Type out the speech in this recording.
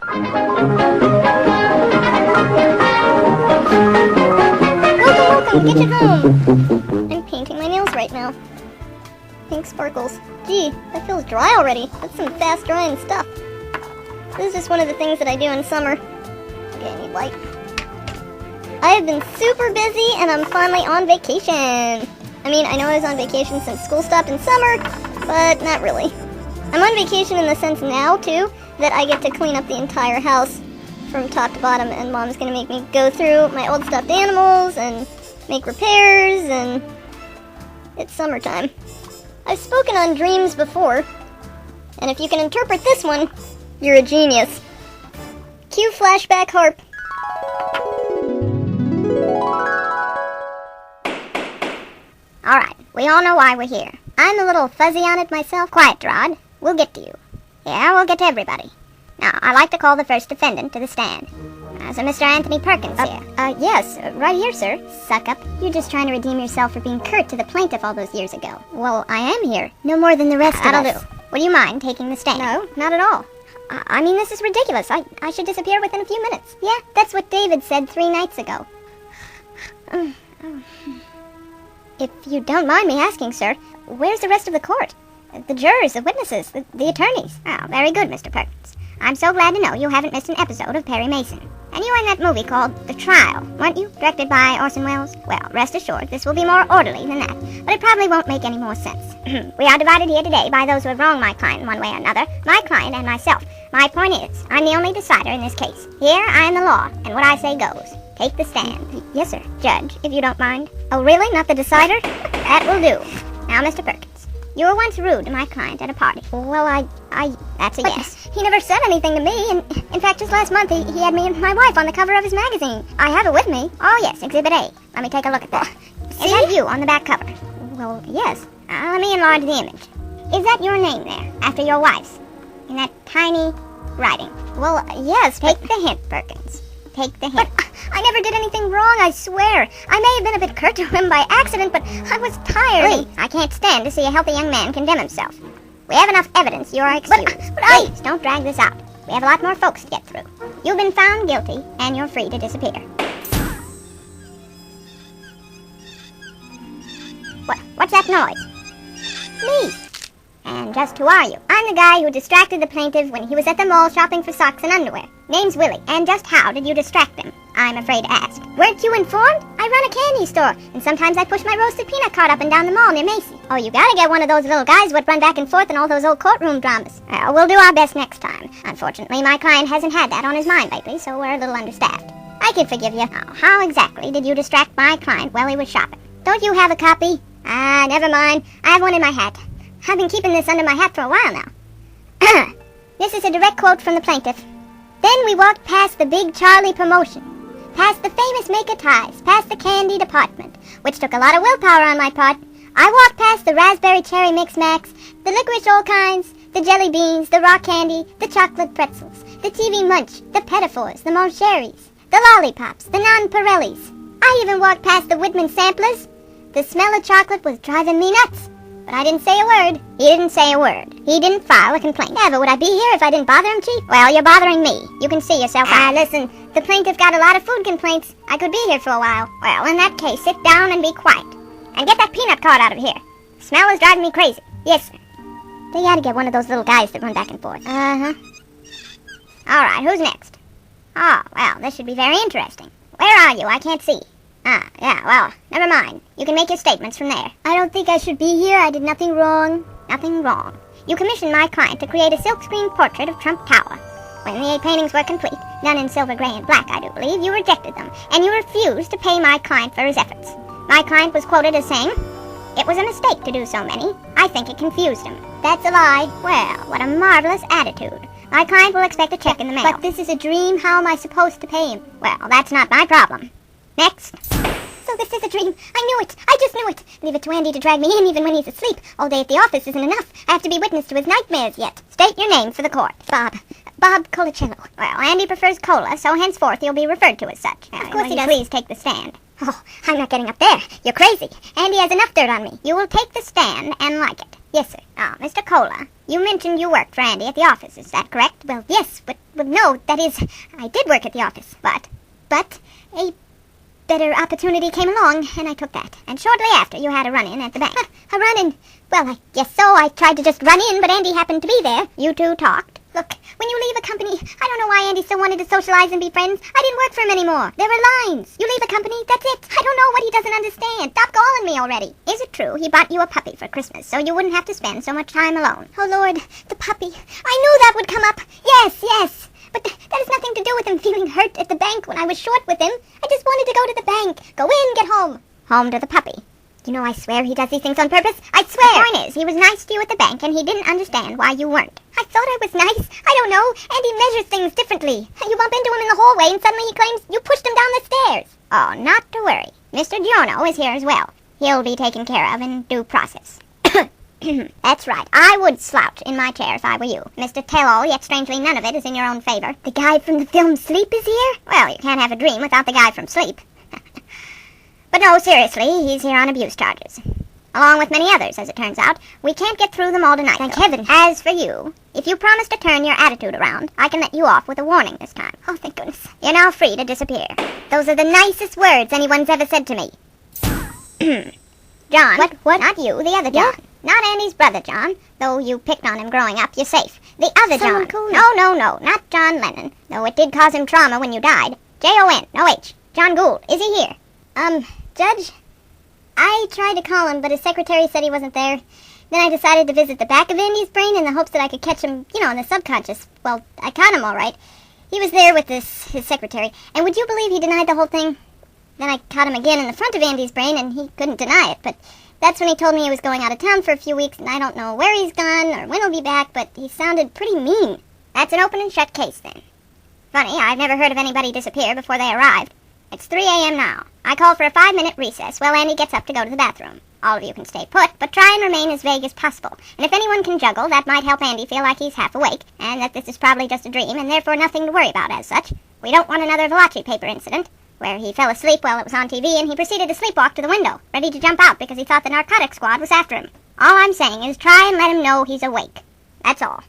Welcome, Kitch at home! I'm painting my nails right now. Pink sparkles. Gee, that feels dry already. That's some fast drying stuff. This is just one of the things that I do in summer. Okay, I need light. I have been super busy and I'm finally on vacation. I mean, I know I was on vacation since school stopped in summer, but not really. I'm on vacation in the sense now, too, that I get to clean up the entire house from top to bottom, and Mom's gonna make me go through my old stuffed animals and make repairs, and it's summertime. I've spoken on dreams before, and if you can interpret this one, you're a genius. Cue flashback harp. Alright, we all know why we're here. I'm a little fuzzy on it myself. Quiet, Rod. We'll get to you. Yeah, we'll get to everybody. Now, I'd like to call the first defendant to the stand. So Mr. Anthony Perkins here. Yes, right here, sir. Suck up. You're just trying to redeem yourself for being curt to the plaintiff all those years ago. Well, I am here. No more than the rest of That'll us. do. Would you mind taking the stand? No, not at all. I mean, this is ridiculous. I should disappear within a few minutes. Yeah, that's what David said 3 nights ago. If you don't mind me asking, sir, where's the rest of the court? The jurors, the witnesses, the attorneys. Oh, very good, Mr. Perkins. I'm so glad to know you haven't missed an episode of Perry Mason. And you were in that movie called The Trial, weren't you? Directed by Orson Welles? Well, rest assured, this will be more orderly than that, but it probably won't make any more sense. We are divided here today by those who have wronged my client in one way or another, my client and myself. My point is, I'm the only decider in this case. Here, I am the law, and what I say goes. Take the stand. Yes, sir. Judge, if you don't mind. Oh, really? Not the decider? That will do. Now, Mr. Perkins, you were once rude to my client at a party. Well, That's a yes. He never said anything to me, and in fact, just last month, he had me and my wife on the cover of his magazine. I have it with me. Oh, yes, Exhibit A. Let me take a look at that. See? Is that you on the back cover? Well, yes. Let me enlarge the image. Is that your name there, after your wife's? In that tiny writing? Well, yes, Take the hint, Perkins. Take the hint. But I never did anything wrong, I swear. I may have been a bit curt to him by accident, but I was tired. Wait, I can't stand to see a healthy young man condemn himself. We have enough evidence you are excused. But Please, don't drag this out. We have a lot more folks to get through. You've been found guilty, and you're free to disappear. What's that noise? Me. And just who are you? I'm the guy who distracted the plaintiff when he was at the mall shopping for socks and underwear. Name's Willie. And just how did you distract him? I'm afraid to ask. Weren't you informed? I run a candy store, and sometimes I push my roasted peanut cart up and down the mall near Macy. Oh, you gotta get one of those little guys what run back and forth in all those old courtroom dramas. We'll do our best next time. Unfortunately, my client hasn't had that on his mind lately, so we're a little understaffed. I can forgive you. Now, how exactly did you distract my client while he was shopping? Don't you have a copy? Never mind. I have one in my hat. I've been keeping this under my hat for a while now. This is a direct quote from the plaintiff. Then we walked past the Big Charlie promotion, past the famous Maker ties, past the candy department, which took a lot of willpower on my part. I walked past the raspberry cherry mix max, the licorice all kinds, the jelly beans, the raw candy, the chocolate pretzels, the TV munch, the pettifours, the moncheries, the lollipops, the non-Pirellis. I even walked past the Whitman samplers. The smell of chocolate was driving me nuts. But I didn't say a word. He didn't say a word. He didn't file a complaint. Yeah, but would I be here if I didn't bother him, Chief? Well, you're bothering me. You can see yourself out. Listen, the plaintiff got a lot of food complaints. I could be here for a while. Well, in that case, sit down and be quiet. And get that peanut cart out of here. The smell is driving me crazy. Yes, sir. They gotta get one of those little guys that run back and forth. All right, who's next? Oh, well, this should be very interesting. Where are you? I can't see. Yeah, well, never mind. You can make your statements from there. I don't think I should be here. I did nothing wrong. Nothing wrong. You commissioned my client to create a silkscreen portrait of Trump Tower. When the 8 paintings were complete, done in silver, gray, and black, I do believe, you rejected them, and you refused to pay my client for his efforts. My client was quoted as saying, "It was a mistake to do so many. I think it confused him." That's a lie. Well, what a marvelous attitude. My client will expect a check in the mail. But this is a dream. How am I supposed to pay him? Well, that's not my problem. Next. So this is a dream. I knew it. I just knew it. Leave it to Andy to drag me in even when he's asleep. All day at the office isn't enough. I have to be witness to his nightmares yet. State your name for the court. Bob Colacello. Well, Andy prefers cola, so henceforth you'll be referred to as such. Of course he does. Please take the stand. Oh, I'm not getting up there. You're crazy. Andy has enough dirt on me. You will take the stand and like it. Yes, sir. Mr. Cola, you mentioned you worked for Andy at the office, is that correct? Well, yes, but no, that is, I did work at the office, but a better opportunity came along, and I took that. And shortly after, you had a run-in at the bank. A run-in? Well, I guess so. I tried to just run in, but Andy happened to be there. You two talked. Look, when you leave a company, I don't know why Andy still wanted to socialize and be friends. I didn't work for him anymore. There were lines. You leave a company, that's it. I don't know what he doesn't understand. Stop calling me already. Is it true he bought you a puppy for Christmas so you wouldn't have to spend so much time alone? Oh, Lord, the puppy. I knew that would come up. Yes. But that has nothing to do with him feeling hurt at the bank when I was short with him. I just wanted to go to the bank. Go in, get home. Home to the puppy. You know, I swear he does these things on purpose. I swear. The point is, he was nice to you at the bank, and he didn't understand why you weren't. I thought I was nice. I don't know. Andy measures things differently. You bump into him in the hallway, and suddenly he claims you pushed him down the stairs. Oh, not to worry. Mr. Giorno is here as well. He'll be taken care of in due process. That's right. I would slouch in my chair if I were you. Mr. Tell-all, yet strangely none of it is in your own favor. The guy from the film Sleep is here? Well, you can't have a dream without the guy from Sleep. But no, seriously, he's here on abuse charges. Along with many others, as it turns out. We can't get through them all tonight. Thank heaven. As for you, if you promise to turn your attitude around, I can let you off with a warning this time. Oh, thank goodness. You're now free to disappear. Those are the nicest words anyone's ever said to me. John. What? Not you, the other John. What? Not Andy's brother, John. Though you picked on him growing up, you're safe. The other John. Cool. No, not John Lennon. Though it did cause him trauma when you died. Jon, no H. John Gould. Is he here? Judge, I tried to call him, but his secretary said he wasn't there. Then I decided to visit the back of Andy's brain in the hopes that I could catch him, in the subconscious. Well, I caught him all right. He was there with his secretary, and would you believe he denied the whole thing? Then I caught him again in the front of Andy's brain, and he couldn't deny it, but that's when he told me he was going out of town for a few weeks, and I don't know where he's gone or when he'll be back, but he sounded pretty mean. That's an open and shut case, then. Funny, I've never heard of anybody disappear before they arrived. It's 3 a.m. now. I call for a 5-minute recess while Andy gets up to go to the bathroom. All of you can stay put, but try and remain as vague as possible. And if anyone can juggle, that might help Andy feel like he's half awake, and that this is probably just a dream, and therefore nothing to worry about as such. We don't want another Valachi paper incident, where he fell asleep while it was on TV, and he proceeded to sleepwalk to the window, ready to jump out because he thought the narcotics squad was after him. All I'm saying is try and let him know he's awake. That's all.